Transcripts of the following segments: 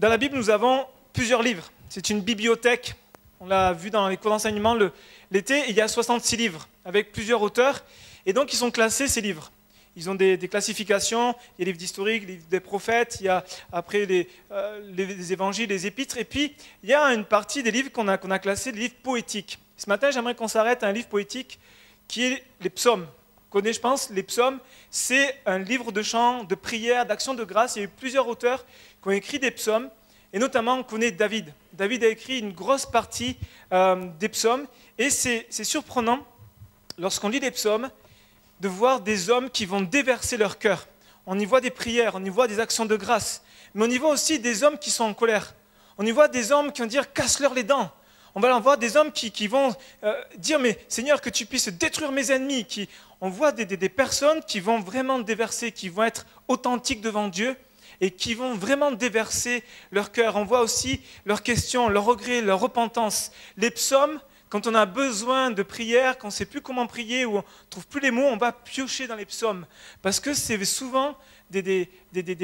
Dans la Bible, nous avons plusieurs livres. C'est une bibliothèque. On l'a vu dans les cours d'enseignement l'été. Il y a 66 livres avec plusieurs auteurs. Et donc, ils sont classés, ces livres. Ils ont des classifications. Il y a les livres d'historique, les livres des prophètes. Il y a après les évangiles, les épîtres. Et puis, il y a une partie des livres qu'on a classés, des livres poétiques. Ce matin, j'aimerais qu'on s'arrête à un livre poétique qui est les psaumes. Vous connaissez, je pense, les psaumes. C'est un livre de chants, de prières, d'actions de grâce. Il y a eu plusieurs auteurs qui ont écrit des psaumes. Et notamment, on connaît David. David a écrit une grosse partie des psaumes. Et c'est surprenant, lorsqu'on lit les psaumes, de voir des hommes qui vont déverser leur cœur. On y voit des prières, on y voit des actions de grâce. Mais on y voit aussi des hommes qui sont en colère. On y voit des hommes qui vont dire « casse-leur les dents ». On va en voir des hommes qui vont dire « mais Seigneur, que tu puisses détruire mes ennemis ». On voit des personnes qui vont vraiment déverser, qui vont être authentiques devant Dieu et qui vont vraiment déverser leur cœur. On voit aussi leurs questions, leurs regrets, leur repentance. Les psaumes, quand on a besoin de prière, quand on ne sait plus comment prier ou on ne trouve plus les mots, on va piocher dans les psaumes. Parce que c'est souvent des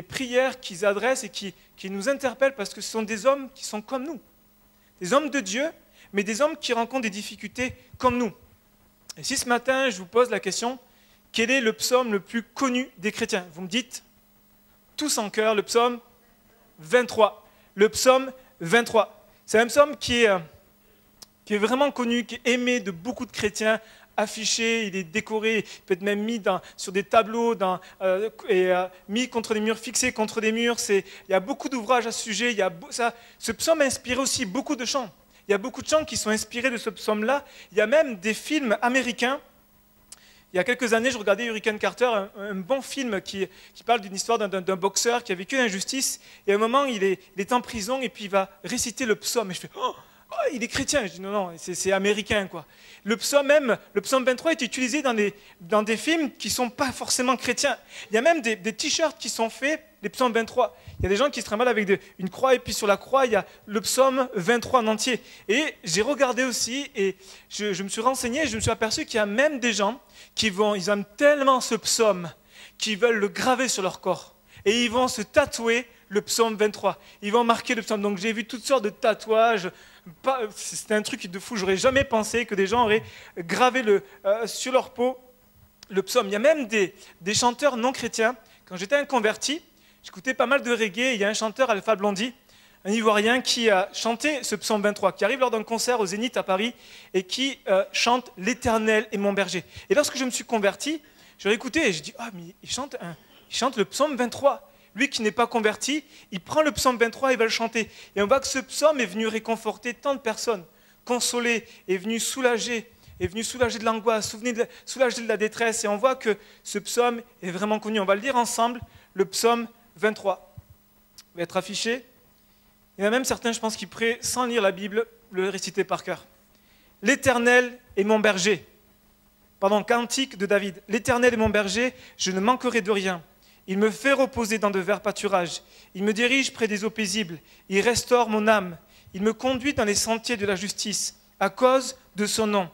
prières qu'ils adressent et qui nous interpellent parce que ce sont des hommes qui sont comme nous. Des hommes de Dieu, mais des hommes qui rencontrent des difficultés comme nous. Et si ce matin, je vous pose la question, quel est le psaume le plus connu des chrétiens? Vous me dites, tous en chœur, le psaume 23. Le psaume 23. C'est un psaume qui est vraiment connu, qui est aimé de beaucoup de chrétiens, affiché, il est décoré, il peut être même mis sur des tableaux, mis contre des murs, fixé contre des murs. Il y a beaucoup d'ouvrages à ce sujet. Ce psaume a inspiré aussi beaucoup de chants. Il y a beaucoup de chants qui sont inspirés de ce psaume-là. Il y a même des films américains. Il y a quelques années, je regardais Hurricane Carter, un bon film qui parle d'une histoire d'un boxeur qui a vécu l'injustice. Et à un moment, il est en prison et puis il va réciter le psaume. Et je fais « Oh, il est chrétien !» Je dis « Non, c'est américain, quoi. » Le psaume 23 est utilisé dans des films qui ne sont pas forcément chrétiens. Il y a même des t-shirts qui sont faits, les psaumes 23. Il y a des gens qui se trimballent avec une croix, et puis sur la croix, il y a le psaume 23 en entier. Et j'ai regardé aussi, et je me suis renseigné, et je me suis aperçu qu'il y a même des gens ils aiment tellement ce psaume, qu'ils veulent le graver sur leur corps. Et ils vont se tatouer le psaume 23. Ils vont marquer le psaume. Donc j'ai vu toutes sortes de tatouages. C'était un truc de fou. J'aurais jamais pensé que des gens auraient gravé sur leur peau le psaume. Il y a même des chanteurs non chrétiens. Quand j'étais un converti, j'écoutais pas mal de reggae. Il y a un chanteur, Alpha Blondy, un Ivoirien, qui a chanté ce psaume 23, qui arrive lors d'un concert au Zénith à Paris et qui chante « L'Éternel est mon berger ». Et lorsque je me suis converti, je l'ai écouté et je dis « Ah, mais il chante le psaume 23 ». Lui qui n'est pas converti, il prend le psaume 23 et va le chanter. Et on voit que ce psaume est venu réconforter tant de personnes, consoler, est venu soulager de l'angoisse, soulager de la détresse. Et on voit que ce psaume est vraiment connu. On va le lire ensemble, le psaume 23. Il va être affiché. Il y en a même certains, je pense, qui pourraient, sans lire la Bible, le réciter par cœur. L'Éternel est mon berger. Cantique de David. L'Éternel est mon berger, je ne manquerai de rien. Il me fait reposer dans de verts pâturages. Il me dirige près des eaux paisibles. Il restaure mon âme. Il me conduit dans les sentiers de la justice, à cause de son nom.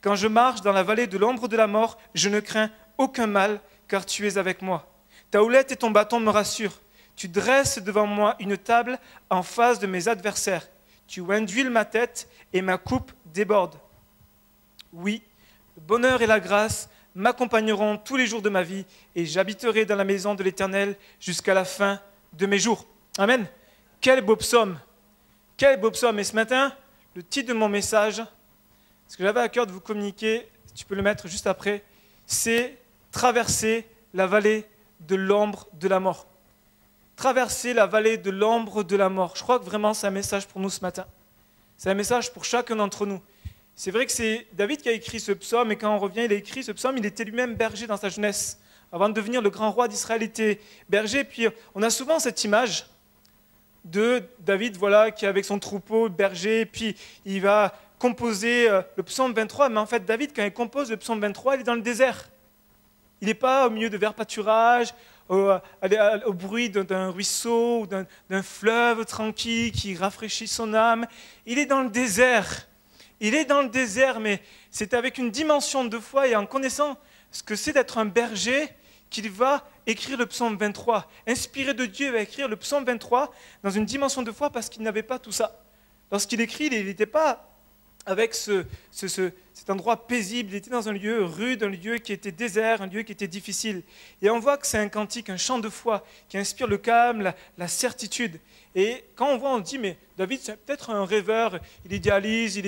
Quand je marche dans la vallée de l'ombre de la mort, je ne crains aucun mal, car tu es avec moi. Ta houlette et ton bâton me rassurent. Tu dresses devant moi une table en face de mes adversaires. Tu induis ma tête et ma coupe déborde. Oui, le bonheur et la grâce m'accompagneront tous les jours de ma vie et j'habiterai dans la maison de l'Éternel jusqu'à la fin de mes jours. Amen. Quel beau psaume. Quel beau psaume. Et ce matin, le titre de mon message, ce que j'avais à cœur de vous communiquer, si tu peux le mettre juste après, c'est « Traverser la vallée de l'ombre de la mort ». Traverser la vallée de l'ombre de la mort. Je crois que vraiment c'est un message pour nous ce matin. C'est un message pour chacun d'entre nous. C'est vrai que c'est David qui a écrit ce psaume, et quand on revient, il a écrit ce psaume, il était lui-même berger dans sa jeunesse. Avant de devenir le grand roi d'Israël, il était berger. Puis on a souvent cette image de David, voilà, qui est avec son troupeau, berger, puis il va composer le psaume 23. Mais en fait, David, quand il compose le psaume 23, il est dans le désert. Il n'est pas au milieu de verts pâturages, au bruit d'un ruisseau ou d'un fleuve tranquille qui rafraîchit son âme. Il est dans le désert. Il est dans le désert, mais c'est avec une dimension de foi et en connaissant ce que c'est d'être un berger qu'il va écrire le psaume 23. Inspiré de Dieu, il va écrire le psaume 23 dans une dimension de foi parce qu'il n'avait pas tout ça. Lorsqu'il écrit, il n'était pas avec cet endroit paisible, il était dans un lieu rude, un lieu qui était désert, un lieu qui était difficile. Et on voit que c'est un cantique, un chant de foi qui inspire le calme, la certitude. Et quand on voit, on dit, mais David, c'est peut-être un rêveur, il idéalise,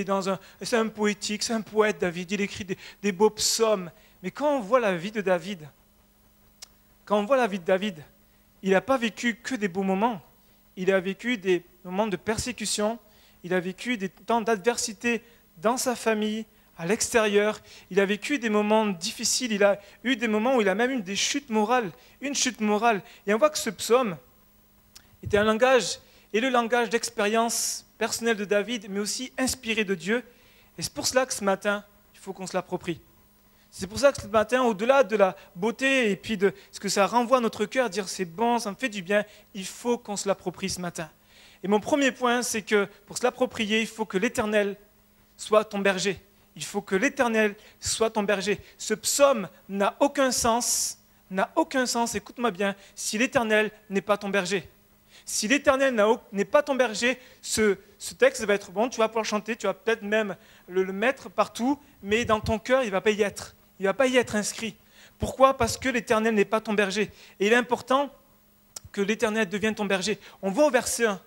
c'est un poétique, c'est un poète, David, il écrit des beaux psaumes. Mais quand on voit la vie de David, il n'a pas vécu que des beaux moments. Il a vécu des moments de persécution, il a vécu des temps d'adversité dans sa famille, à l'extérieur. Il a vécu des moments difficiles. Il a eu des moments où il a même eu des chutes morales, une chute morale. Et on voit que ce psaume était un langage, et le langage d'expérience personnelle de David, mais aussi inspiré de Dieu. Et c'est pour cela que ce matin, il faut qu'on se l'approprie. C'est pour ça que ce matin, au-delà de la beauté et puis de ce que ça renvoie à notre cœur, dire c'est bon, ça me fait du bien, il faut qu'on se l'approprie ce matin. Et mon premier point, c'est que pour se l'approprier, il faut que l'Éternel soit ton berger. Il faut que l'Éternel soit ton berger. Ce psaume n'a aucun sens, écoute-moi bien, si l'Éternel n'est pas ton berger. Si l'Éternel n'est pas ton berger, ce texte va être bon, tu vas pouvoir le chanter, tu vas peut-être même le mettre partout, mais dans ton cœur, il ne va pas y être. Il ne va pas y être inscrit. Pourquoi ? Parce que l'Éternel n'est pas ton berger. Et il est important que l'Éternel devienne ton berger. On voit au verset 1.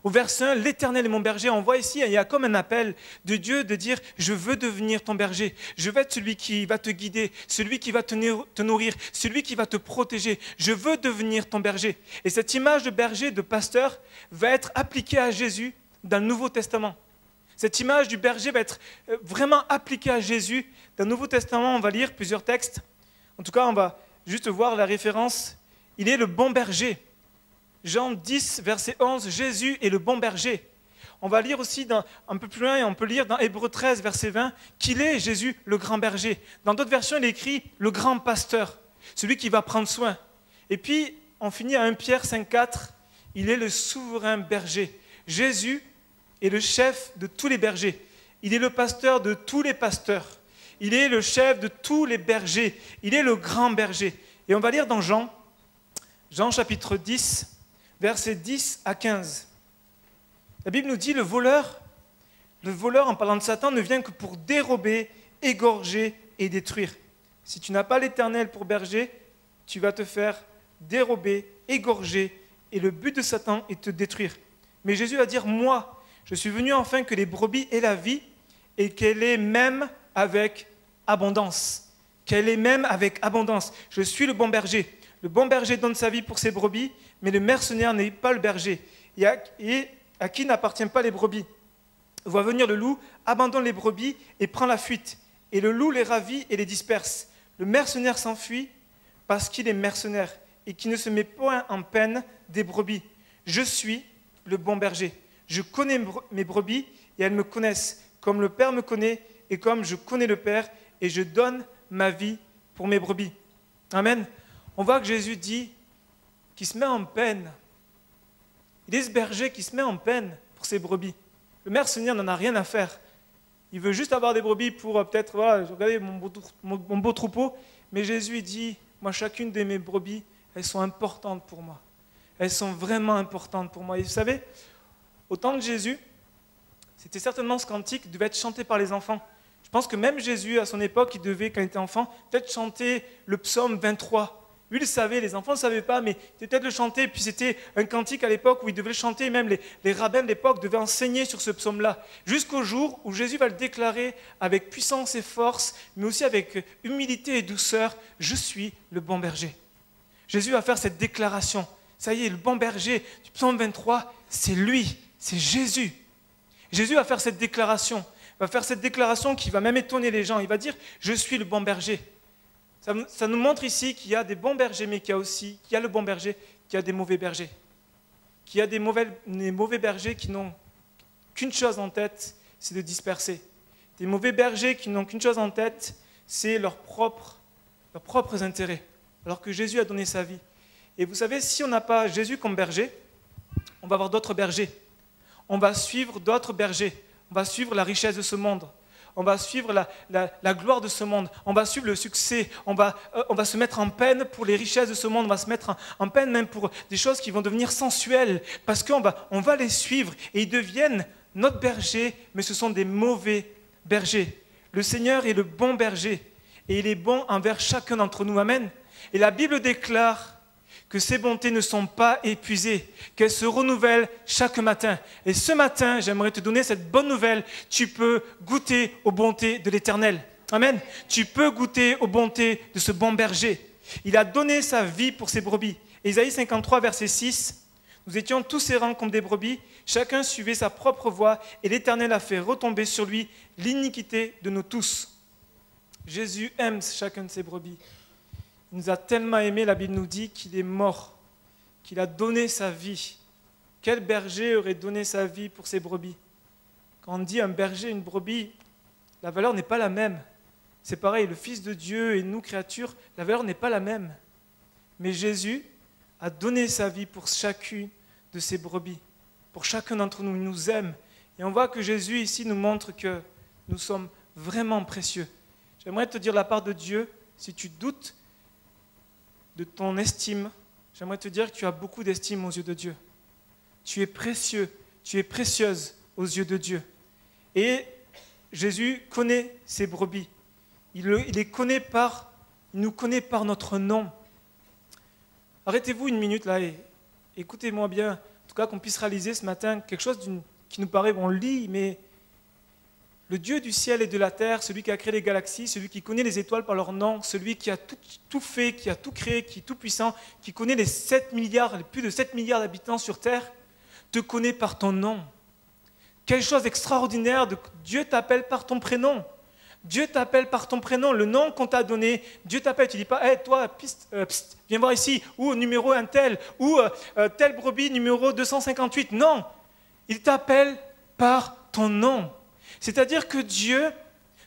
Au verset 1, l'Éternel est mon berger. On voit ici, il y a comme un appel de Dieu de dire « Je veux devenir ton berger. Je veux être celui qui va te guider, celui qui va te nourrir, celui qui va te protéger. Je veux devenir ton berger. » Et cette image de berger, de pasteur, va être appliquée à Jésus dans le Nouveau Testament. Cette image du berger va être vraiment appliquée à Jésus. Dans le Nouveau Testament, on va lire plusieurs textes. En tout cas, on va juste voir la référence. Il est le bon berger. Jean 10, verset 11, Jésus est le bon berger. On va lire aussi un peu plus loin, et on peut lire dans Hébreux 13, verset 20, qu'il est Jésus le grand berger. Dans d'autres versions, il est écrit le grand pasteur, celui qui va prendre soin. Et puis, on finit à 1 Pierre 5, 4, il est le souverain berger. Jésus est le chef de tous les bergers. Il est le pasteur de tous les pasteurs. Il est le chef de tous les bergers. Il est le grand berger. Et on va lire dans Jean chapitre 10, versets 10 à 15. La Bible nous dit, le voleur, en parlant de Satan, ne vient que pour dérober, égorger et détruire. Si tu n'as pas l'Éternel pour berger, tu vas te faire dérober, égorger, et le but de Satan est de te détruire. Mais Jésus va dire, moi, je suis venu afin que les brebis aient la vie, et qu'elle ait même avec abondance. Qu'elle ait même avec abondance. Je suis le bon berger. Le bon berger donne sa vie pour ses brebis, mais le mercenaire n'est pas le berger. Et à qui n'appartiennent pas les brebis. Voit venir le loup, abandonne les brebis et prend la fuite. Et le loup les ravit et les disperse. Le mercenaire s'enfuit parce qu'il est mercenaire et qui ne se met point en peine des brebis. Je suis le bon berger. Je connais mes brebis et elles me connaissent, comme le Père me connaît et comme je connais le Père, et je donne ma vie pour mes brebis. Amen. On voit que Jésus dit qu'il se met en peine. Il est ce berger qui se met en peine pour ses brebis. Le mercenaire n'en a rien à faire. Il veut juste avoir des brebis pour peut-être, voilà, regardez mon beau troupeau. Mais Jésus dit, moi, chacune de mes brebis, elles sont importantes pour moi. Elles sont vraiment importantes pour moi. Et vous savez, au temps de Jésus, c'était certainement ce cantique devait être chanté par les enfants. Je pense que même Jésus, à son époque, il devait, quand il était enfant, peut-être chanter le psaume 23. Lui, il le savait, les enfants ne le savaient pas, mais il peut-être le chanter. Puis c'était un cantique à l'époque où il devait le chanter. Même les rabbins de l'époque devaient enseigner sur ce psaume-là. Jusqu'au jour où Jésus va le déclarer avec puissance et force, mais aussi avec humilité et douceur, « Je suis le bon berger ». Jésus va faire cette déclaration. Ça y est, le bon berger du psaume 23, c'est lui, c'est Jésus. Jésus va faire cette déclaration. Il va faire cette déclaration qui va même étonner les gens. Il va dire « Je suis le bon berger ». Ça nous montre ici qu'il y a des bons bergers, mais qu'il y a le bon berger, qu'il y a des mauvais bergers. Qu'il y a des mauvais bergers qui n'ont qu'une chose en tête, c'est de disperser. Des mauvais bergers qui n'ont qu'une chose en tête, c'est leurs propres intérêts. Alors que Jésus a donné sa vie. Et vous savez, si on n'a pas Jésus comme berger, on va avoir d'autres bergers. On va suivre d'autres bergers. On va suivre la richesse de ce monde. on va suivre la gloire de ce monde, on va suivre le succès, on va se mettre en peine pour les richesses de ce monde, on va se mettre en peine même pour des choses qui vont devenir sensuelles, parce qu'on va les suivre et ils deviennent notre berger, mais ce sont des mauvais bergers. Le Seigneur est le bon berger et il est bon envers chacun d'entre nous. Amen. Et la Bible déclare que ses bontés ne sont pas épuisées, qu'elles se renouvellent chaque matin. Et ce matin, j'aimerais te donner cette bonne nouvelle. Tu peux goûter aux bontés de l'Éternel. Amen. Tu peux goûter aux bontés de ce bon berger. Il a donné sa vie pour ses brebis. Ésaïe 53, verset 6. Nous étions tous errants comme des brebis, chacun suivait sa propre voie, et l'Éternel a fait retomber sur lui l'iniquité de nous tous. Jésus aime chacun de ses brebis. Il nous a tellement aimés, la Bible nous dit qu'il est mort, qu'il a donné sa vie. Quel berger aurait donné sa vie pour ses brebis? Quand on dit un berger, une brebis, la valeur n'est pas la même. C'est pareil, le Fils de Dieu et nous, créatures, la valeur n'est pas la même. Mais Jésus a donné sa vie pour chacune de ses brebis. Pour chacun d'entre nous, il nous aime. Et on voit que Jésus ici nous montre que nous sommes vraiment précieux. J'aimerais te dire de la part de Dieu, si tu doutes de ton estime, j'aimerais te dire que tu as beaucoup d'estime aux yeux de Dieu. Tu es précieux, tu es précieuse aux yeux de Dieu. Et Jésus connaît ses brebis. Il nous connaît par notre nom. Arrêtez-vous une minute là et écoutez-moi bien, en tout cas qu'on puisse réaliser ce matin quelque chose qui nous paraît, on lit, mais le Dieu du ciel et de la terre, celui qui a créé les galaxies, celui qui connaît les étoiles par leur nom, celui qui a tout fait, qui a tout créé, qui est tout puissant, qui connaît les plus de 7 milliards d'habitants sur terre, te connaît par ton nom. Quelle chose extraordinaire, Dieu t'appelle par ton prénom. Dieu t'appelle par ton prénom, le nom qu'on t'a donné. Dieu t'appelle, tu ne dis pas, hey, toi, viens voir ici, ou numéro un tel, ou tel brebis numéro 258. Non, il t'appelle par ton nom. C'est-à-dire que Dieu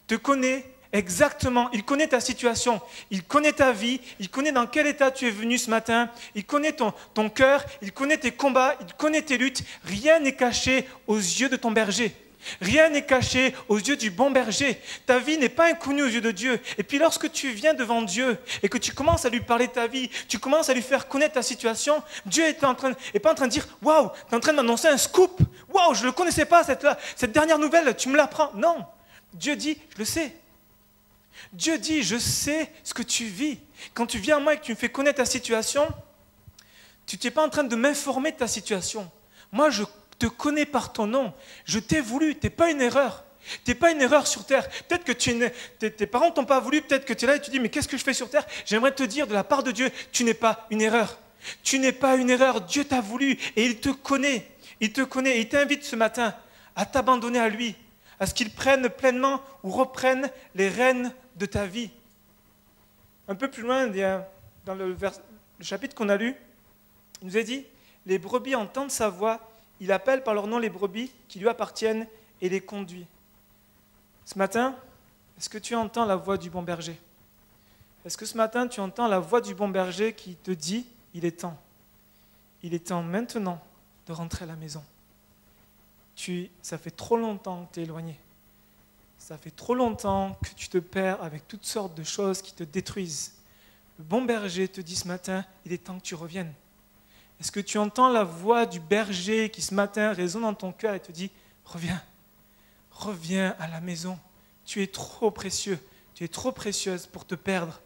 te connaît exactement, il connaît ta situation, il connaît ta vie, il connaît dans quel état tu es venu ce matin, il connaît ton cœur, il connaît tes combats, il connaît tes luttes. Rien n'est caché aux yeux de ton berger. Rien n'est caché aux yeux du bon berger. Ta vie n'est pas inconnue aux yeux de Dieu. Et puis lorsque tu viens devant Dieu et que tu commences à lui parler de ta vie, tu commences à lui faire connaître ta situation, Dieu n'est pas en train de dire « Waouh, tu es en train de m'annoncer un scoop. Waouh, je ne le connaissais pas, cette dernière nouvelle, tu me l'apprends. » Non, Dieu dit « Je le sais. » Dieu dit « Je sais ce que tu vis. » Quand tu viens à moi et que tu me fais connaître ta situation, tu n'es pas en train de m'informer de ta situation. Moi, je te connais par ton nom, je t'ai voulu, tu n'es pas une erreur. Tu n'es pas une erreur sur terre. Peut-être que tes parents ne t'ont pas voulu, peut-être que tu es là et tu dis, mais qu'est-ce que je fais sur terre? J'aimerais te dire de la part de Dieu, tu n'es pas une erreur. Tu n'es pas une erreur, Dieu t'a voulu et il te connaît. Il te connaît et il t'invite ce matin à t'abandonner à lui, à ce qu'il prenne pleinement ou reprenne les rênes de ta vie. Un peu plus loin, dans le chapitre qu'on a lu, il nous est dit, les brebis entendent sa voix, il appelle par leur nom les brebis qui lui appartiennent et les conduit. Ce matin, est-ce que tu entends la voix du bon berger? Est-ce que ce matin, tu entends la voix du bon berger qui te dit, il est temps maintenant de rentrer à la maison. Ça fait trop longtemps que tu es éloigné. Ça fait trop longtemps que tu te perds avec toutes sortes de choses qui te détruisent. Le bon berger te dit ce matin, il est temps que tu reviennes. Est-ce que tu entends la voix du berger qui ce matin résonne dans ton cœur et te dit « Reviens à la maison, tu es trop précieux, tu es trop précieuse pour te perdre.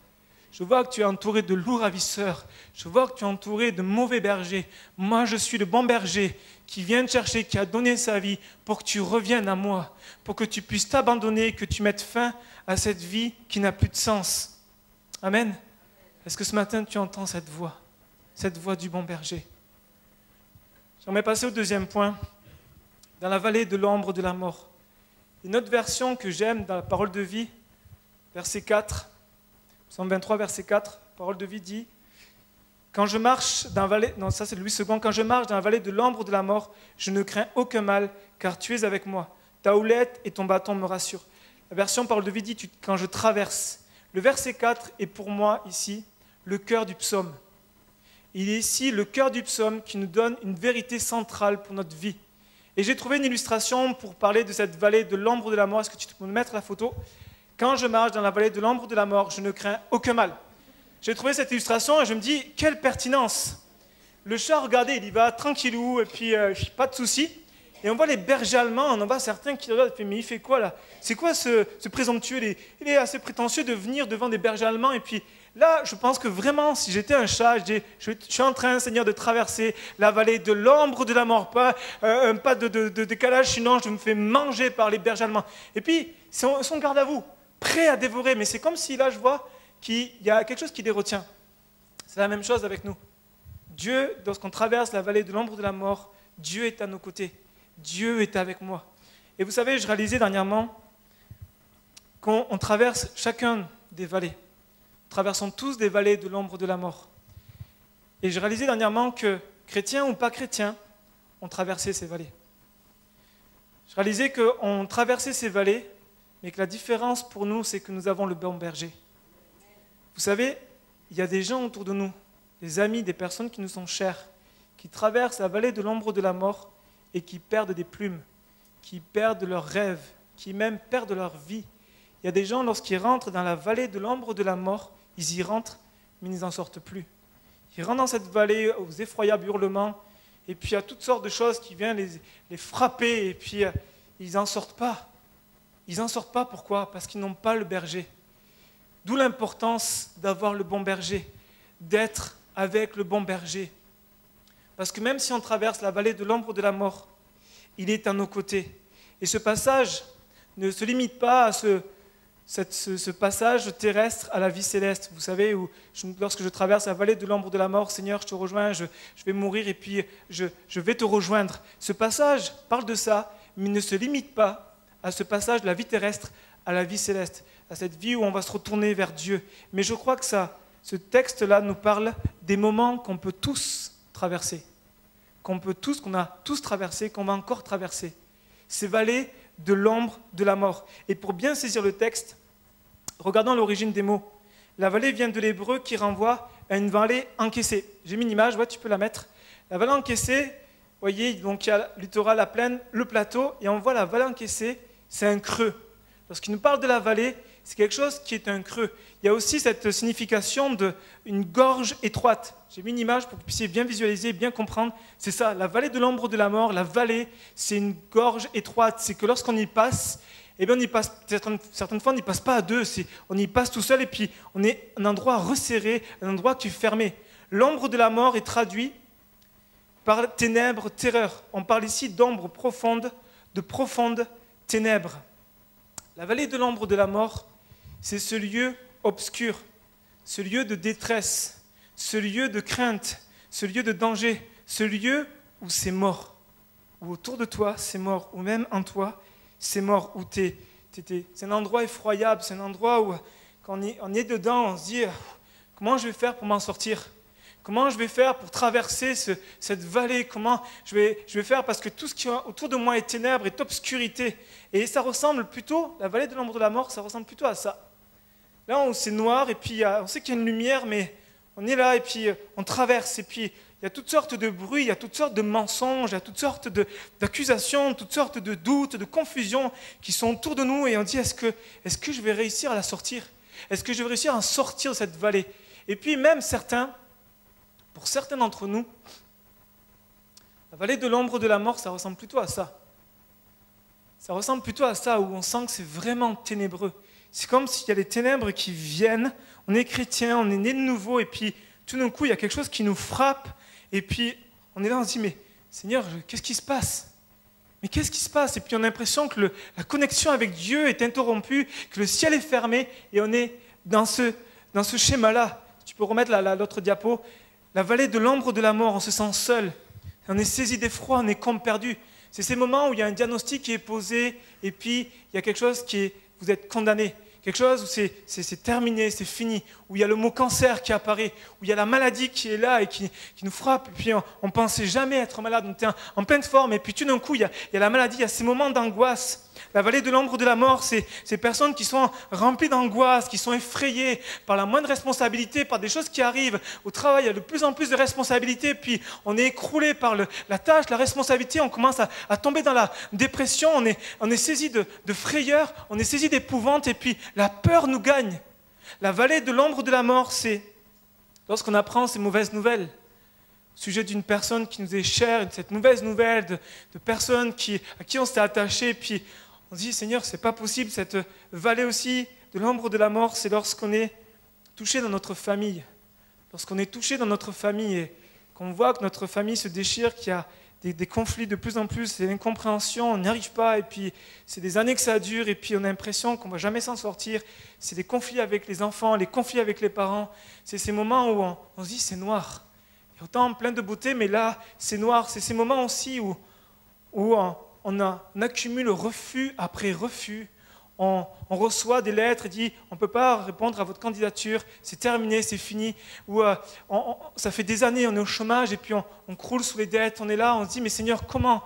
Je vois que tu es entouré de loups ravisseurs, je vois que tu es entouré de mauvais bergers. Moi, je suis le bon berger qui vient te chercher, qui a donné sa vie pour que tu reviennes à moi, pour que tu puisses t'abandonner, que tu mettes fin à cette vie qui n'a plus de sens. » Amen. Est-ce que ce matin, tu entends cette voix du bon berger? J'aimerais passer au deuxième point, dans la vallée de l'ombre de la mort. Une autre version que j'aime dans la parole de vie, verset 4, Psaume 23, verset 4, parole de vie dit « Quand je marche dans la vallée, non, ça c'est Louis II, quand je marche dans la vallée de l'ombre de la mort, je ne crains aucun mal, car tu es avec moi. Ta houlette et ton bâton me rassurent. » La version parole de vie dit « Quand je traverse ». Le verset 4 est pour moi ici le cœur du psaume. Il est ici le cœur du psaume qui nous donne une vérité centrale pour notre vie. Et j'ai trouvé une illustration pour parler de cette vallée de l'ombre de la mort. Est-ce que tu peux me mettre la photo? Quand je marche dans la vallée de l'ombre de la mort, je ne crains aucun mal. J'ai trouvé cette illustration et je me dis, quelle pertinence! Le chat, regardez, il y va tranquillou et puis pas de souci. Et on voit les bergers allemands, on en voit certains qui regardent, mais il fait quoi là? C'est quoi ce présomptueux? Il est assez prétentieux de venir devant des bergers allemands. Et puis là, je pense que vraiment, si j'étais un chat, je suis en train, Seigneur, de traverser la vallée de l'ombre de la mort, pas un pas de décalage, sinon je me fais manger par les bergers allemands. Et puis, ils sont garde à vous, prêts à dévorer, mais c'est comme si là, je vois qu'il y a quelque chose qui les retient. C'est la même chose avec nous. Dieu, lorsqu'on traverse la vallée de l'ombre de la mort, Dieu est à nos côtés. Dieu est avec moi. Et vous savez, je réalisais dernièrement qu'on traverse chacun des vallées. Nous traversons tous des vallées de l'ombre de la mort. Et je réalisais dernièrement que, chrétiens ou pas chrétiens, on traversait ces vallées. Je réalisais qu'on traversait ces vallées, mais que la différence pour nous, c'est que nous avons le bon berger. Vous savez, il y a des gens autour de nous, des amis, des personnes qui nous sont chères, qui traversent la vallée de l'ombre de la mort et qui perdent des plumes, qui perdent leurs rêves, qui même perdent leur vie. Il y a des gens, lorsqu'ils rentrent dans la vallée de l'ombre de la mort, ils y rentrent, mais ils n'en sortent plus. Ils rentrent dans cette vallée aux effroyables hurlements, et puis il y a toutes sortes de choses qui viennent les frapper, et puis ils n'en sortent pas. Ils n'en sortent pas, pourquoi? Parce qu'ils n'ont pas le berger. D'où l'importance d'avoir le bon berger, d'être avec le bon berger. Parce que même si on traverse la vallée de l'ombre de la mort, il est à nos côtés. Et ce passage ne se limite pas à ce passage terrestre à la vie céleste. Vous savez, lorsque je traverse la vallée de l'ombre de la mort, Seigneur, je te rejoins, je vais mourir et puis je vais te rejoindre. Ce passage parle de ça, mais ne se limite pas à ce passage de la vie terrestre à la vie céleste, à cette vie où on va se retourner vers Dieu. Mais je crois que ce texte-là nous parle des moments qu'on peut tous traverser, qu'on a tous traversé, qu'on va encore traverser. Ces vallées de l'ombre de la mort. Et pour bien saisir le texte, regardons l'origine des mots. La vallée vient de l'hébreu qui renvoie à une vallée encaissée. J'ai mis une image, ouais, tu peux la mettre. La vallée encaissée, vous voyez, donc il y a le littoral, la plaine, le plateau, et on voit la vallée encaissée, c'est un creux. Lorsqu'il nous parle de la vallée, c'est quelque chose qui est un creux. Il y a aussi cette signification d'une gorge étroite. J'ai mis une image pour que vous puissiez bien visualiser, bien comprendre. C'est ça, la vallée de l'ombre de la mort, la vallée, c'est une gorge étroite. C'est que lorsqu'on y passe, eh bien on y passe, certaines fois on n'y passe pas à deux, on y passe tout seul et puis on est un endroit resserré, un endroit qui est fermé. L'ombre de la mort est traduit par ténèbres, terreur. On parle ici d'ombre profonde, de profondes ténèbres. La vallée de l'ombre de la mort, c'est ce lieu obscur, ce lieu de détresse, ce lieu de crainte, ce lieu de danger, ce lieu où c'est mort, où autour de toi c'est mort, ou même en toi c'est mort, où c'est un endroit effroyable, c'est un endroit où quand on est dedans, on se dit comment je vais faire pour m'en sortir? Comment je vais faire pour traverser cette vallée? Comment je vais faire? Parce que tout ce qui est autour de moi est ténèbres, est obscurité. Et ça ressemble plutôt, la vallée de l'ombre de la mort, ça ressemble plutôt à ça. Là où c'est noir, et puis on sait qu'il y a une lumière, mais on est là, et puis on traverse, et puis il y a toutes sortes de bruits, il y a toutes sortes de mensonges, il y a toutes sortes d'accusations, toutes sortes de doutes, de confusions qui sont autour de nous, et on dit, est-ce que je vais réussir à la sortir? Est-ce que je vais réussir à en sortir de cette vallée? Et puis même pour certains d'entre nous, la vallée de l'ombre de la mort, ça ressemble plutôt à ça. Ça ressemble plutôt à ça, où on sent que c'est vraiment ténébreux. C'est comme s'il y a les ténèbres qui viennent, on est chrétien, on est né de nouveau, et puis tout d'un coup, il y a quelque chose qui nous frappe, et puis on est là, on se dit, mais Seigneur, qu'est-ce qui se passe? Mais qu'est-ce qui se passe? Et puis on a l'impression que la connexion avec Dieu est interrompue, que le ciel est fermé, et on est dans ce schéma-là. Tu peux remettre l'autre diapo. La vallée de l'ombre de la mort, on se sent seul, on est saisi d'effroi, on est comme perdu. C'est ces moments où il y a un diagnostic qui est posé, et puis il y a quelque chose vous êtes condamné, quelque chose où c'est terminé, c'est fini, où il y a le mot cancer qui apparaît, où il y a la maladie qui est là et qui nous frappe, et puis on ne pensait jamais être malade, on était en pleine forme, et puis tout d'un coup, il y a la maladie, il y a ces moments d'angoisse, La vallée de l'ombre de la mort, c'est ces personnes qui sont remplies d'angoisse, qui sont effrayées par la moindre responsabilité, par des choses qui arrivent. Au travail, il y a de plus en plus de responsabilités, puis on est écroulé par la tâche, la responsabilité, on commence à tomber dans la dépression, on est saisi de frayeur, on est saisi d'épouvante, et puis la peur nous gagne. La vallée de l'ombre de la mort, c'est lorsqu'on apprend ces mauvaises nouvelles, au sujet d'une personne qui nous est chère, cette mauvaise nouvelle de personnes à qui on s'est attaché, puis on se dit, Seigneur, c'est pas possible, cette vallée aussi de l'ombre de la mort, c'est lorsqu'on est touché dans notre famille. Lorsqu'on est touché dans notre famille et qu'on voit que notre famille se déchire, qu'il y a des conflits de plus en plus, c'est l'incompréhension, on n'y arrive pas, et puis c'est des années que ça dure, et puis on a l'impression qu'on ne va jamais s'en sortir. C'est des conflits avec les enfants, les conflits avec les parents. C'est ces moments où on se dit, c'est noir. Il y a autant plein de beauté, mais là, c'est noir. C'est ces moments aussi où on accumule refus après refus. On reçoit des lettres et dit on ne peut pas répondre à votre candidature, c'est terminé, c'est fini. Ou ça fait des années, on est au chômage et puis on croule sous les dettes, on est là, on se dit mais Seigneur, comment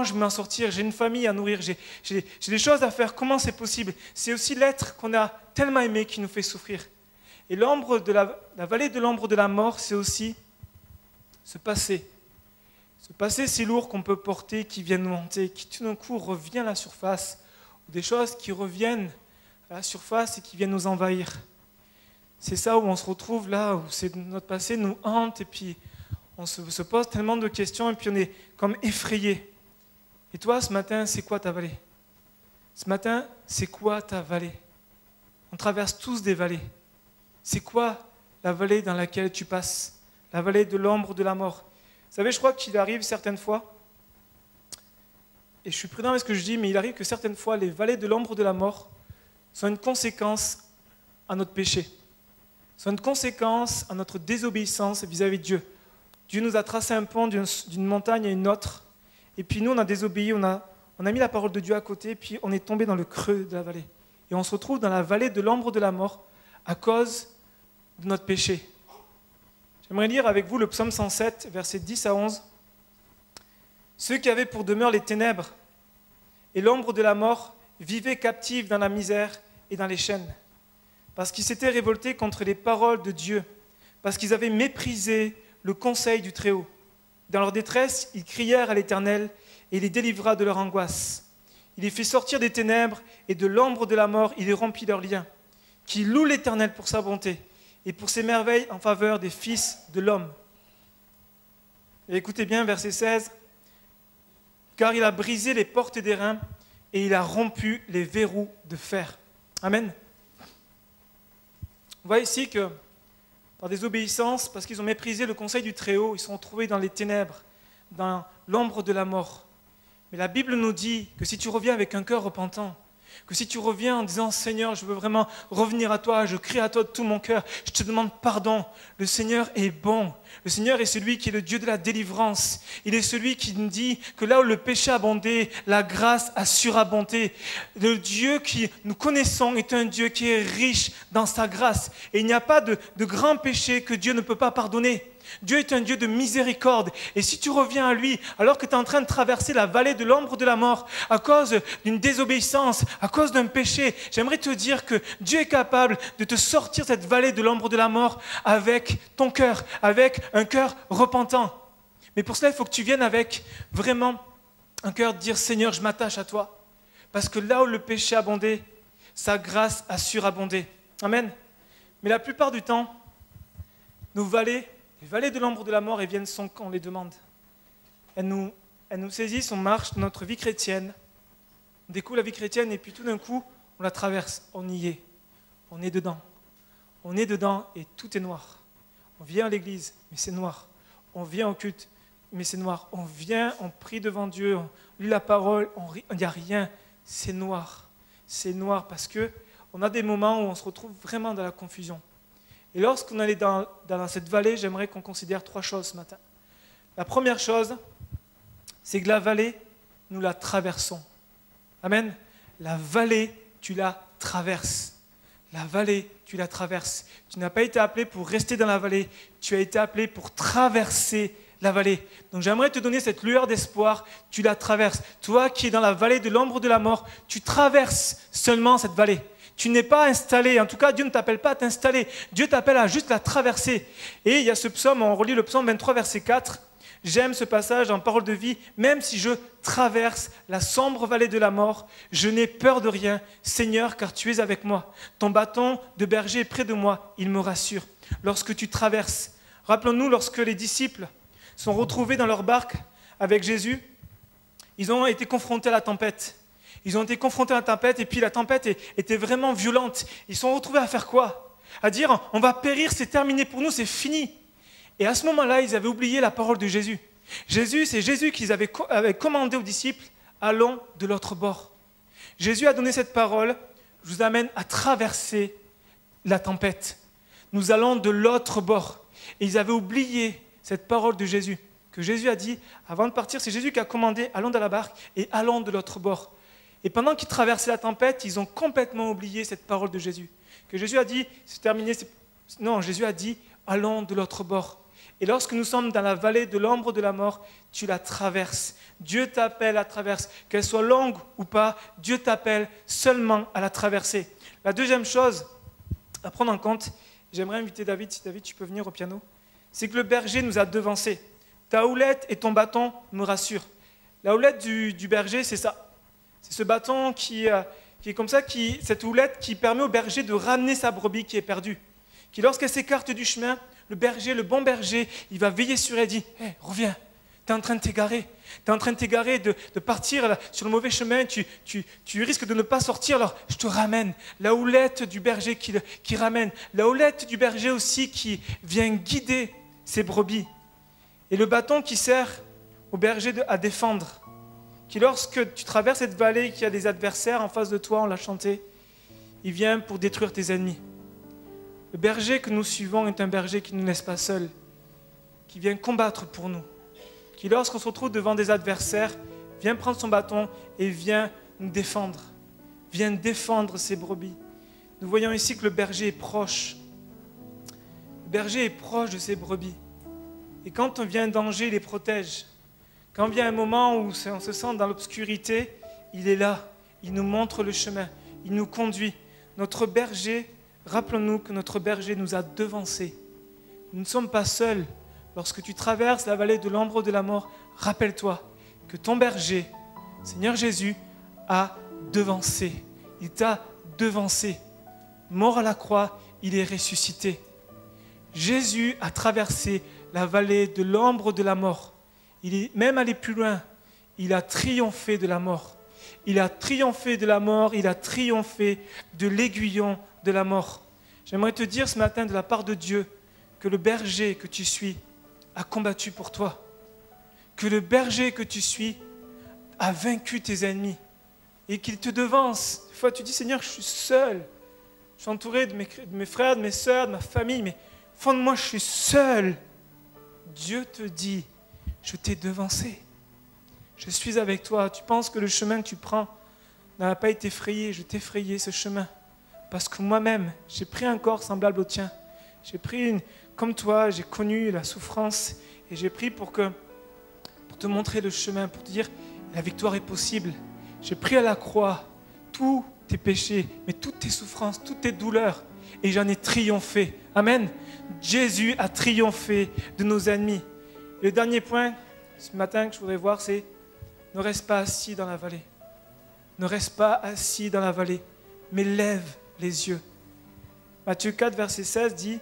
je vais m'en sortir? J'ai une famille à nourrir, j'ai des choses à faire, comment c'est possible? C'est aussi l'être qu'on a tellement aimé qui nous fait souffrir. Et la vallée de l'ombre de la mort, c'est aussi ce passé. Ce passé si lourd qu'on peut porter, qui vient nous hanter, qui tout d'un coup revient à la surface, ou des choses qui reviennent à la surface et qui viennent nous envahir. C'est ça où on se retrouve là, où notre passé nous hante, et puis on se pose tellement de questions, et puis on est comme effrayé. Et toi, ce matin, c'est quoi ta vallée? Ce matin, c'est quoi ta vallée? On traverse tous des vallées. C'est quoi la vallée dans laquelle tu passes? La vallée de l'ombre de la mort. Vous savez, je crois qu'il arrive certaines fois, et je suis prudent avec ce que je dis, mais il arrive que certaines fois, les vallées de l'ombre de la mort sont une conséquence à notre péché, sont une conséquence à notre désobéissance vis-à-vis de Dieu. Dieu nous a tracé un pont d'une montagne à une autre, et puis nous, on a désobéi, on a mis la parole de Dieu à côté, puis on est tombé dans le creux de la vallée. Et on se retrouve dans la vallée de l'ombre de la mort à cause de notre péché. J'aimerais lire avec vous le psaume 107, versets 10 à 11. Ceux qui avaient pour demeure les ténèbres et l'ombre de la mort vivaient captifs dans la misère et dans les chaînes, parce qu'ils s'étaient révoltés contre les paroles de Dieu, parce qu'ils avaient méprisé le conseil du Très-Haut. Dans leur détresse, ils crièrent à l'Éternel et il les délivra de leur angoisse. Il les fit sortir des ténèbres et de l'ombre de la mort, il les rompit leurs liens. Qui loue l'Éternel pour sa bonté et pour ses merveilles en faveur des fils de l'homme. Et écoutez bien, verset 16. Car il a brisé les portes des reins et il a rompu les verrous de fer. Amen. On voit ici que, par désobéissance, parce qu'ils ont méprisé le conseil du Très-Haut, ils sont retrouvés dans les ténèbres, dans l'ombre de la mort. Mais la Bible nous dit que si tu reviens avec un cœur repentant, que si tu reviens en disant « Seigneur, je veux vraiment revenir à toi, je crie à toi de tout mon cœur, je te demande pardon », le Seigneur est bon. Le Seigneur est celui qui est le Dieu de la délivrance. Il est celui qui nous dit que là où le péché a abondé, la grâce a surabondé. Le Dieu que nous connaissons est un Dieu qui est riche dans sa grâce. Et il n'y a pas de grand péché que Dieu ne peut pas pardonner. Dieu est un Dieu de miséricorde. Et si tu reviens à lui, alors que tu es en train de traverser la vallée de l'ombre de la mort, à cause d'une désobéissance, à cause d'un péché, j'aimerais te dire que Dieu est capable de te sortir cette vallée de l'ombre de la mort avec ton cœur, avec un cœur repentant. Mais pour cela, il faut que tu viennes avec vraiment un cœur de dire « Seigneur, je m'attache à toi ». Parce que là où le péché a abondé, sa grâce a surabondé. Amen. Mais la plupart du temps, nos vallées, les vallées de l'ombre de la mort, elles viennent sans qu'on les demande. Elles nous saisissent, on marche dans notre vie chrétienne, on découvre la vie chrétienne et puis tout d'un coup, on la traverse, on y est, on est dedans. On est dedans et tout est noir. On vient à l'église, mais c'est noir. On vient au culte, mais c'est noir. On vient, on prie devant Dieu, on lit la parole, il n'y a rien, c'est noir. C'est noir parce qu'on a des moments où on se retrouve vraiment dans la confusion. Et lorsqu'on est dans cette vallée, j'aimerais qu'on considère 3 choses ce matin. La première chose, c'est que la vallée, nous la traversons. Amen. La vallée, tu la traverses. La vallée, tu la traverses. Tu n'as pas été appelé pour rester dans la vallée, tu as été appelé pour traverser la vallée. Donc j'aimerais te donner cette lueur d'espoir, tu la traverses. Toi qui es dans la vallée de l'ombre de la mort, tu traverses seulement cette vallée. Tu n'es pas installé, en tout cas Dieu ne t'appelle pas à t'installer, Dieu t'appelle à juste la traverser. Et il y a ce psaume, on relit le psaume 23 verset 4, j'aime ce passage en parole de vie, même si je traverse la sombre vallée de la mort, je n'ai peur de rien, Seigneur, car tu es avec moi. Ton bâton de berger est près de moi, il me rassure. Lorsque tu traverses, rappelons-nous lorsque les disciples sont retrouvés dans leur barque avec Jésus, ils ont été confrontés à la tempête. Ils ont été confrontés à la tempête et puis la tempête était vraiment violente. Ils sont retrouvés à faire quoi? À dire, on va périr, c'est terminé pour nous, c'est fini. Et à ce moment-là, ils avaient oublié la parole de Jésus. C'est Jésus qu'ils avaient commandé aux disciples, allons de l'autre bord. Jésus a donné cette parole, je vous amène à traverser la tempête. Nous allons de l'autre bord. Et ils avaient oublié cette parole de Jésus, que Jésus a dit, avant de partir, c'est Jésus qui a commandé, allons dans la barque et allons de l'autre bord. Et pendant qu'ils traversaient la tempête, ils ont complètement oublié cette parole de Jésus. Que Jésus a dit, c'est terminé, non, Jésus a dit, allons de l'autre bord. Et lorsque nous sommes dans la vallée de l'ombre de la mort, tu la traverses. Dieu t'appelle à traverser. Qu'elle soit longue ou pas, Dieu t'appelle seulement à la traverser. La deuxième chose à prendre en compte, j'aimerais inviter David, si David tu peux venir au piano, c'est que le berger nous a devancés. Ta houlette et ton bâton me rassurent. La houlette du berger, c'est ça. C'est ce bâton qui est comme ça, cette houlette qui permet au berger de ramener sa brebis qui est perdue. Qui lorsqu'elle s'écarte du chemin, le berger, le bon berger, il va veiller sur elle et dit « Hey, reviens, tu es en train de t'égarer. Tu es en train de t'égarer, de partir là, sur le mauvais chemin, tu risques de ne pas sortir, alors je te ramène. » La houlette du berger qui ramène. La houlette du berger aussi qui vient guider ses brebis. Et le bâton qui sert au berger à défendre. Qui lorsque tu traverses cette vallée, qu'il y a des adversaires en face de toi, on l'a chanté, il vient pour détruire tes ennemis. Le berger que nous suivons est un berger qui ne nous laisse pas seuls, qui vient combattre pour nous, qui lorsqu'on se retrouve devant des adversaires, vient prendre son bâton et vient nous défendre, vient défendre ses brebis. Nous voyons ici que le berger est proche. Le berger est proche de ses brebis. Et quand on vient un danger, il les protège. Quand vient un moment où on se sent dans l'obscurité, il est là, il nous montre le chemin, il nous conduit. Notre berger, rappelons-nous que notre berger nous a devancés. Nous ne sommes pas seuls. Lorsque tu traverses la vallée de l'ombre de la mort, rappelle-toi que ton berger, Seigneur Jésus, a devancé. Il t'a devancé. Mort à la croix, il est ressuscité. Jésus a traversé la vallée de l'ombre de la mort. Il est même allé plus loin. Il a triomphé de la mort. Il a triomphé de la mort. Il a triomphé de l'aiguillon de la mort. J'aimerais te dire ce matin de la part de Dieu que le berger que tu suis a combattu pour toi. Que le berger que tu suis a vaincu tes ennemis. Et qu'il te devance. Des fois tu dis Seigneur, je suis seul. Je suis entouré de mes frères, de mes sœurs, de ma famille. Mais au fond de moi, je suis seul. Dieu te dit, je t'ai devancé. Je suis avec toi. Tu penses que le chemin que tu prends n'a pas été frayé. Je t'ai frayé ce chemin. Parce que moi-même, j'ai pris un corps semblable au tien. J'ai pris comme toi, j'ai connu la souffrance. Et j'ai pris pour te montrer le chemin, pour te dire, la victoire est possible. J'ai pris à la croix tous tes péchés, mais toutes tes souffrances, toutes tes douleurs. Et j'en ai triomphé. Amen. Jésus a triomphé de nos ennemis. Le dernier point, ce matin, que je voudrais voir, c'est ne reste pas assis dans la vallée. Ne reste pas assis dans la vallée, mais lève les yeux. Matthieu 4, verset 16 dit,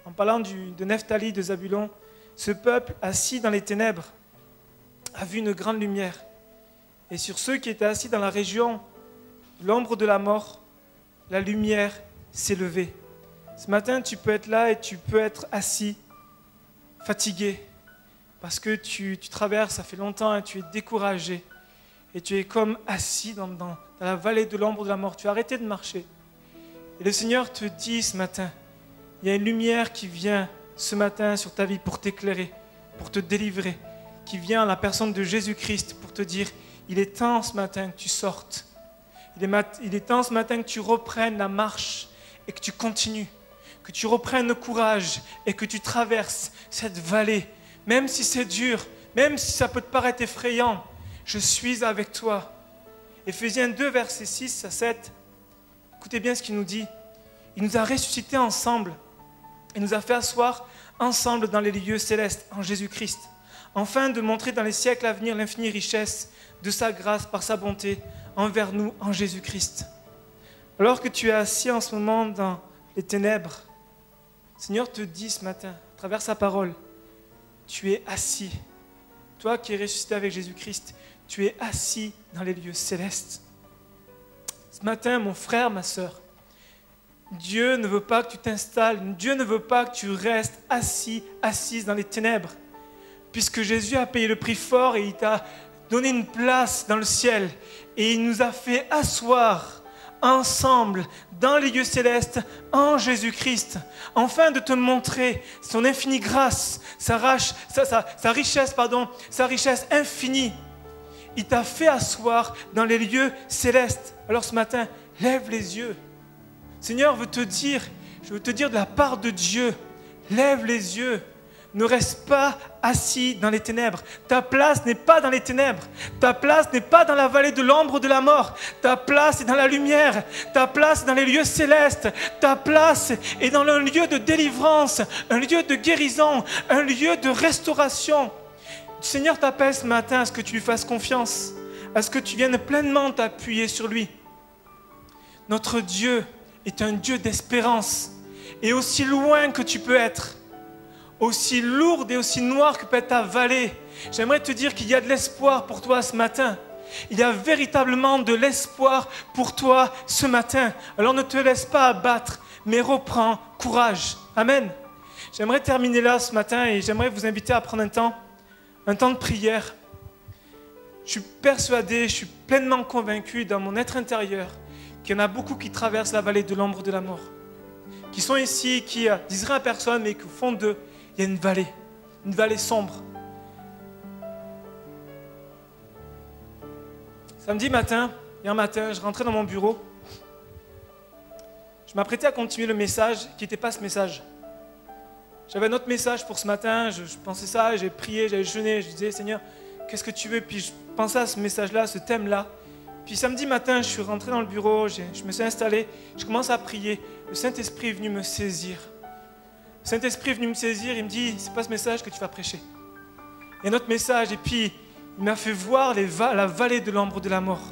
en parlant de Nephtali, de Zabulon, ce peuple assis dans les ténèbres a vu une grande lumière. Et sur ceux qui étaient assis dans la région de l'ombre de la mort, la lumière s'est levée. Ce matin, tu peux être là et tu peux être assis, fatigué, parce que tu traverses, ça fait longtemps, et tu es découragé. Et tu es comme assis dans la vallée de l'ombre de la mort. Tu as arrêté de marcher. Et le Seigneur te dit ce matin, il y a une lumière qui vient ce matin sur ta vie pour t'éclairer, pour te délivrer, qui vient à la personne de Jésus-Christ pour te dire, il est temps ce matin que tu sortes. Il est temps ce matin que tu reprennes la marche et que tu continues, que tu reprennes le courage et que tu traverses cette vallée même si c'est dur, même si ça peut te paraître effrayant, je suis avec toi. Éphésiens 2, versets 6 à 7. Écoutez bien ce qu'il nous dit. Il nous a ressuscités ensemble. Il nous a fait asseoir ensemble dans les lieux célestes en Jésus-Christ, afin de montrer dans les siècles à venir l'infinie richesse de sa grâce par sa bonté envers nous en Jésus-Christ. Alors que tu es assis en ce moment dans les ténèbres, le Seigneur te dit ce matin, à travers sa parole, tu es assis. Toi qui es ressuscité avec Jésus-Christ, tu es assis dans les lieux célestes. Ce matin, mon frère, ma sœur, Dieu ne veut pas que tu t'installes, Dieu ne veut pas que tu restes assis, assise dans les ténèbres, puisque Jésus a payé le prix fort et il t'a donné une place dans le ciel et il nous a fait asseoir ensemble dans les lieux célestes en Jésus-Christ, afin de te montrer son infinie grâce, sa richesse infinie. Il t'a fait asseoir dans les lieux célestes. Alors ce matin, lève les yeux. Seigneur je veux te dire de la part de Dieu, lève les yeux. Ne reste pas assis dans les ténèbres. Ta place n'est pas dans les ténèbres. Ta place n'est pas dans la vallée de l'ombre de la mort. Ta place est dans la lumière. Ta place est dans les lieux célestes. Ta place est dans un lieu de délivrance, un lieu de guérison, un lieu de restauration. Le Seigneur t'appelle ce matin à ce que tu lui fasses confiance, à ce que tu viennes pleinement t'appuyer sur lui. Notre Dieu est un Dieu d'espérance. Et aussi loin que tu peux être, aussi lourde et aussi noire que peut être ta vallée, j'aimerais te dire qu'il y a de l'espoir pour toi ce matin. Il y a véritablement de l'espoir pour toi ce matin. Alors ne te laisse pas abattre, mais reprends courage. Amen. J'aimerais terminer là ce matin et j'aimerais vous inviter à prendre un temps de prière. Je suis persuadé, je suis pleinement convaincu dans mon être intérieur qu'il y en a beaucoup qui traversent la vallée de l'ombre de la mort, qui sont ici, qui disent rien à personne, mais qu'au fond d'eux, il y a une vallée sombre. Samedi matin, hier matin, je rentrais dans mon bureau. Je m'apprêtais à continuer le message qui n'était pas ce message. J'avais un autre message pour ce matin, je pensais ça, j'ai prié, j'avais jeûné, je disais Seigneur, qu'est-ce que tu veux? Puis je pensais à ce message-là, à ce thème-là. Puis samedi matin, je suis rentré dans le bureau, je me suis installé, je commence à prier. Le Saint-Esprit est venu me saisir. Le Saint-Esprit est venu me saisir, il me dit, c'est pas ce message que tu vas prêcher. Il y a un autre message, et puis il m'a fait voir la vallée de l'ombre de la mort.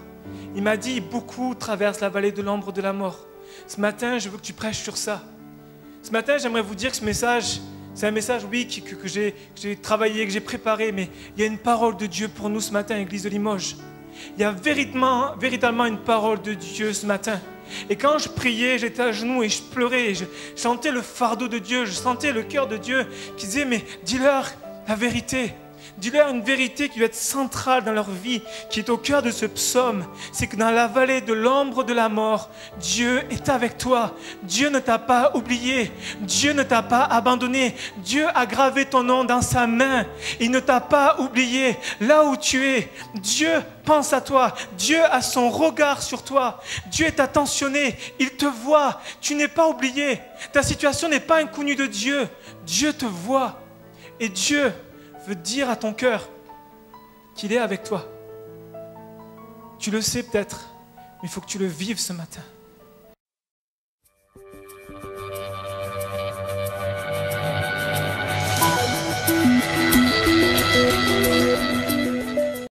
Il m'a dit, beaucoup traversent la vallée de l'ombre de la mort. Ce matin, je veux que tu prêches sur ça. Ce matin, j'aimerais vous dire que ce message, c'est un message, oui, que j'ai travaillé, que j'ai préparé, mais il y a une parole de Dieu pour nous ce matin, Église de Limoges. Il y a véritablement une parole de Dieu ce matin. Et quand je priais, j'étais à genoux et je pleurais, et je chantais le fardeau de Dieu, je sentais le cœur de Dieu qui disait, mais dis-leur la vérité. Dis-leur une vérité qui doit être centrale dans leur vie, qui est au cœur de ce psaume. C'est que dans la vallée de l'ombre de la mort, Dieu est avec toi. Dieu ne t'a pas oublié. Dieu ne t'a pas abandonné. Dieu a gravé ton nom dans sa main. Il ne t'a pas oublié. Là où tu es, Dieu pense à toi. Dieu a son regard sur toi. Dieu est attentionné. Il te voit. Tu n'es pas oublié. Ta situation n'est pas inconnue de Dieu. Dieu te voit. Et Dieu veut dire à ton cœur qu'il est avec toi. Tu le sais peut-être, mais il faut que tu le vives ce matin.